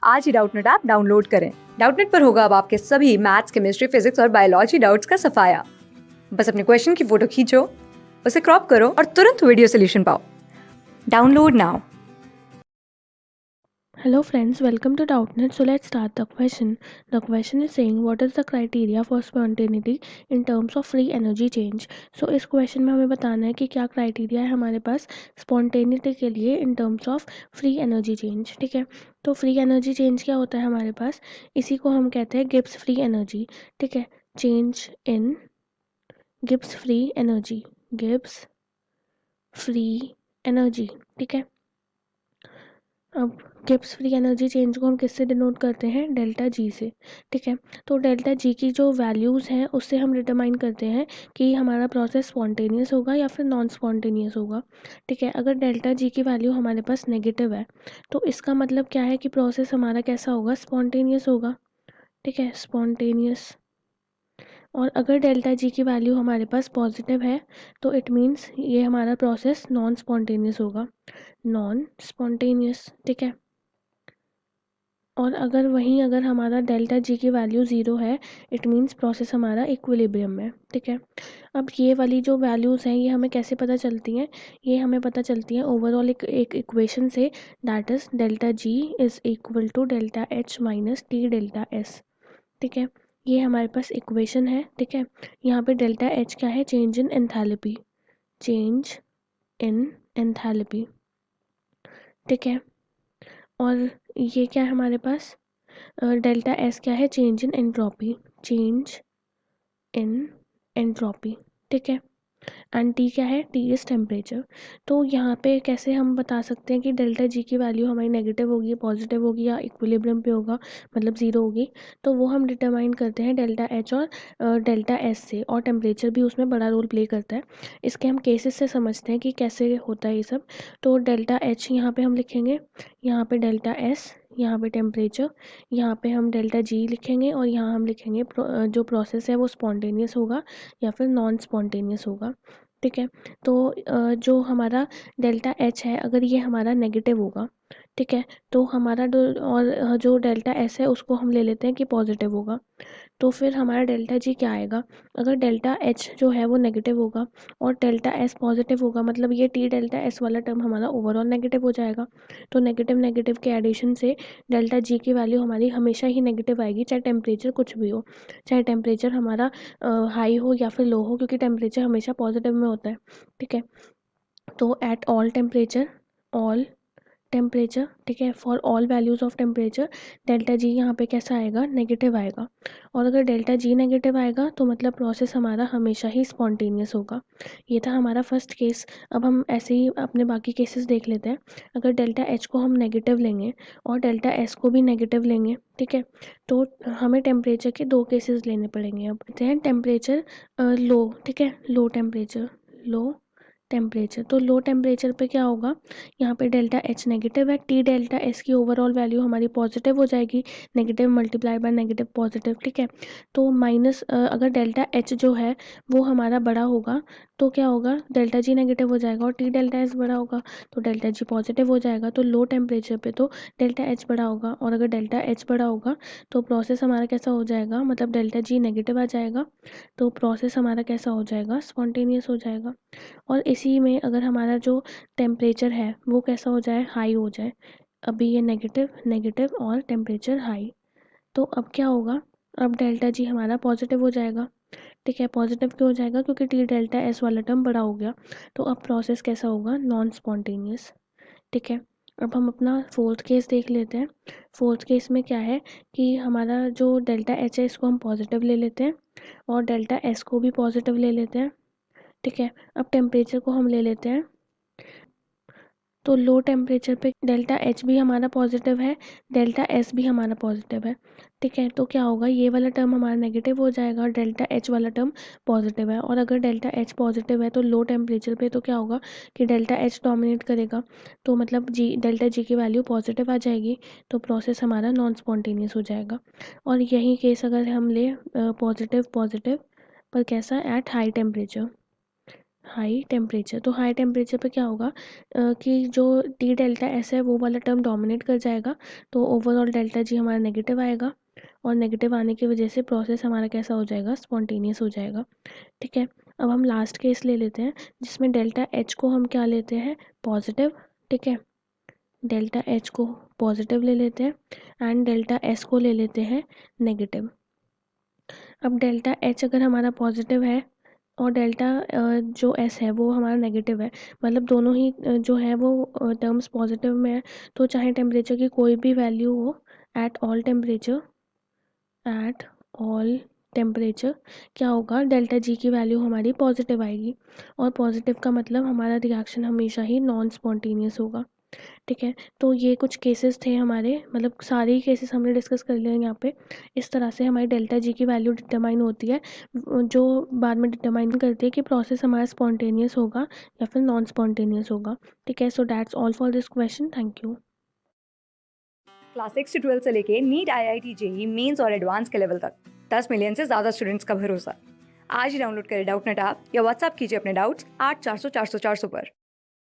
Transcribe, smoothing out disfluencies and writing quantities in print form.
आज ही Doubtnut app download करें। Doubtnut पर होगा अब आपके सभी मैथ्स, केमिस्ट्री, फिजिक्स और बायोलॉजी डाउट्स का सफाया। बस अपने क्वेश्चन की फोटो खींचो, उसे क्रॉप करो और तुरंत वीडियो सोल्यूशन पाओ। Download now. Hello friends, welcome to Doubtnet. So let's start the question. The question is saying what is the criteria for spontaneity in terms of free energy change. So इस question में हमें बताना है कि क्या criteria है हमारे पास spontaneity के लिए in terms of free energy change. ठीक है, तो free energy change क्या होता है हमारे पास, इसी को हम कहते हैं Gibbs free energy. ठीक है, change in Gibbs free energy, Gibbs free energy. ठीक है, अब गिब्स फ्री एनर्जी चेंज को हम किससे डिनोट करते हैं, डेल्टा जी से। ठीक है, तो डेल्टा जी की जो वैल्यूज़ हैं उससे हम डिटरमाइन करते हैं कि हमारा प्रोसेस स्पॉन्टेनियस होगा या फिर नॉन स्पॉन्टेनियस होगा। ठीक है, अगर डेल्टा जी की वैल्यू हमारे पास नेगेटिव है तो इसका मतलब क्या है कि प्रोसेस हमारा कैसा होगा, स्पॉन्टेनियस होगा। ठीक है, स्पॉन्टेनियस। और अगर डेल्टा जी की वैल्यू हमारे पास पॉजिटिव है तो इट मीन्स ये हमारा प्रोसेस नॉन स्पॉन्टेनियस होगा, नॉन स्पॉन्टेनियस। ठीक है, और अगर हमारा डेल्टा जी की वैल्यू ज़ीरो है इट मीन्स प्रोसेस हमारा इक्विलिब्रियम में। ठीक है, अब ये वाली जो वैल्यूज़ हैं ये हमें कैसे पता चलती हैं, ये हमें पता चलती हैं ओवरऑल एक इक्वेशन से, that is delta G is equal to delta H minus T delta S. ठीक है, ये हमारे पास इक्वेशन है। ठीक है, यहाँ पे डेल्टा एच क्या है, change in enthalpy, change in enthalpy. ठीक है, और ये क्या है हमारे पास, डेल्टा एस क्या है, change in entropy, change in entropy. ठीक है, एंड टी क्या है, टी इज़ टेम्परेचर। तो यहाँ पे कैसे हम बता सकते हैं कि डेल्टा जी की वैल्यू हमारी नेगेटिव होगी, पॉजिटिव होगी या इक्विलिब्रियम पे होगा, मतलब ज़ीरो होगी। तो वो हम डिटरमाइन करते हैं डेल्टा एच और डेल्टा एस से, और टेम्परेचर भी उसमें बड़ा रोल प्ले करता है। इसके हम केसेस से समझते हैं कि कैसे होता है ये सब। तो डेल्टा एच यहाँ पे हम लिखेंगे, यहाँ पे डेल्टा एस, यहाँ पे टेम्परेचर, यहाँ पे हम डेल्टा जी लिखेंगे और यहाँ हम लिखेंगे जो प्रोसेस है वो स्पॉन्टेनियस होगा या फिर नॉन स्पॉन्टेनियस होगा। ठीक है, तो जो हमारा डेल्टा एच है अगर ये हमारा नेगेटिव होगा, ठीक है, तो हमारा जो डेल्टा एस है उसको हम ले लेते हैं कि पॉजिटिव होगा। तो फिर हमारा डेल्टा जी क्या आएगा, अगर डेल्टा एच जो है वो नेगेटिव होगा और डेल्टा एस पॉजिटिव होगा, मतलब ये टी डेल्टा एस वाला टर्म हमारा ओवरऑल नेगेटिव हो जाएगा। तो नेगेटिव नेगेटिव के एडिशन से डेल्टा जी की वैल्यू हमारी हमेशा ही नेगेटिव आएगी, चाहे टेम्परेचर कुछ भी हो, चाहे टेम्परेचर हमारा हाई हो या फिर लो हो, क्योंकि टेम्परेचर हमेशा पॉजिटिव में होता है। ठीक है, तो at all temperature, all temperature, ठीक है, for all values of temperature delta G यहाँ पे कैसा आएगा, नेगेटिव आएगा। और अगर डेल्टा जी नेगेटिव आएगा तो मतलब प्रोसेस हमारा हमेशा ही स्पॉन्टेनियस होगा। ये था हमारा फर्स्ट केस। अब हम ऐसे ही अपने बाकी केसेस देख लेते हैं। अगर डेल्टा एच को हम नेगेटिव लेंगे और डेल्टा एस को भी नेगेटिव लेंगे, ठीक है, तो हमें टेम्परेचर के दो केसेस लेने पड़ेंगे। अब टेम्परेचर लो, ठीक है, लो टेम्परेचर, लो टेम्परेचर। तो लो टेम्परेचर पे क्या होगा, यहाँ पे डेल्टा एच नेगेटिव है, टी डेल्टा एस की ओवरऑल वैल्यू हमारी पॉजिटिव हो जाएगी, negative multiply by negative positive. ठीक है, तो माइनस अगर डेल्टा एच जो है वो हमारा बड़ा होगा तो क्या होगा, डेल्टा जी नेगेटिव हो जाएगा, और टी डेल्टा एस बड़ा होगा तो डेल्टा जी पॉजिटिव हो जाएगा। तो लो टेम्परेचर पे तो डेल्टा एच बड़ा होगा, और अगर डेल्टा एच बड़ा होगा तो प्रोसेस हमारा कैसा हो जाएगा, मतलब डेल्टा जी नेगेटिव आ जाएगा, तो प्रोसेस हमारा कैसा हो जाएगा, स्पॉन्टेनियस हो जाएगा। और इसी में अगर हमारा जो टेम्परेचर है वो कैसा हो जाए, हाई हो जाए, अभी ये नेगेटिव नेगेटिव और टेम्परेचर हाई, तो अब क्या होगा, अब डेल्टा जी हमारा पॉजिटिव हो जाएगा। ठीक है, पॉजिटिव क्यों हो जाएगा, क्योंकि टी डेल्टा एस वाला टर्म बड़ा हो गया। तो अब प्रोसेस कैसा होगा, नॉन स्पॉन्टेनियस। ठीक है, अब हम अपना फोर्थ केस देख लेते हैं। फोर्थ केस में क्या है कि हमारा जो डेल्टा एच है इसको हम पॉजिटिव ले लेते हैं और डेल्टा एस को भी पॉजिटिव ले लेते हैं। ठीक है, अब टेम्परेचर को हम ले लेते हैं, तो लो टेम्परेचर पे डेल्टा एच भी हमारा पॉजिटिव है, डेल्टा एस भी हमारा पॉजिटिव है। ठीक है, तो क्या होगा, ये वाला टर्म हमारा नेगेटिव हो जाएगा और डेल्टा एच वाला टर्म पॉजिटिव है। और अगर डेल्टा एच पॉजिटिव है तो लो टेम्परेचर पे तो क्या होगा कि डेल्टा एच डोमिनेट करेगा, तो मतलब जी डेल्टा जी की वैल्यू पॉजिटिव आ जाएगी, तो प्रोसेस हमारा नॉन स्पॉन्टेनियस हो जाएगा। और यही केस अगर हम ले पॉजिटिव पॉजिटिव पर कैसा, at high temperature, high temperature. तो हाई टेम्परेचर पे क्या होगा कि जो टी डेल्टा एस है वो वाला टर्म डोमिनेट कर जाएगा, तो ओवरऑल डेल्टा जी हमारा नेगेटिव आएगा, और नेगेटिव आने की वजह से प्रोसेस हमारा कैसा हो जाएगा, स्पॉन्टेनियस हो जाएगा। ठीक है, अब हम लास्ट केस ले लेते हैं जिसमें डेल्टा एच को हम क्या लेते हैं, पॉजिटिव। ठीक है, डेल्टा एच को पॉजिटिव ले लेते हैं एंड डेल्टा एस को ले लेते हैं नेगेटिव। अब डेल्टा एच अगर हमारा पॉजिटिव है और डेल्टा जो एस है वो हमारा नेगेटिव है, मतलब दोनों ही जो है वो टर्म्स पॉजिटिव में है, तो चाहे टेम्परेचर की कोई भी वैल्यू हो, एट ऑल टेम्परेचर क्या होगा, डेल्टा जी की वैल्यू हमारी पॉजिटिव आएगी, और पॉजिटिव का मतलब हमारा रिएक्शन हमेशा ही नॉन स्पॉन्टेनियस होगा। ठीक है, तो ये कुछ केसेस थे हमारे, मतलब सारे ही केसेस हमने डिस्कस कर लिए हैं यहाँ पे। इस तरह से हमारी डेल्टा जी की वैल्यू डिटरमाइन होती है, जो बाद में डिटरमाइन करती है कि प्रोसेस हमारा स्पॉन्टेनियस होगा या फिर नॉन स्पॉन्टेनियस होगा। ठीक है, so that's all for this question, thank you. Class 6 से 12 से लेके नीट, IIT, जेई मेंस और एडवांस के लेवल तक 10 मिलियन से ज्यादा स्टूडेंट्स का भरोसा। आज ही डाउनलोड करें डाउटनेट ऐप या व्हाट्सएप कीजिए अपने डाउट्स 8400 400 400 पर।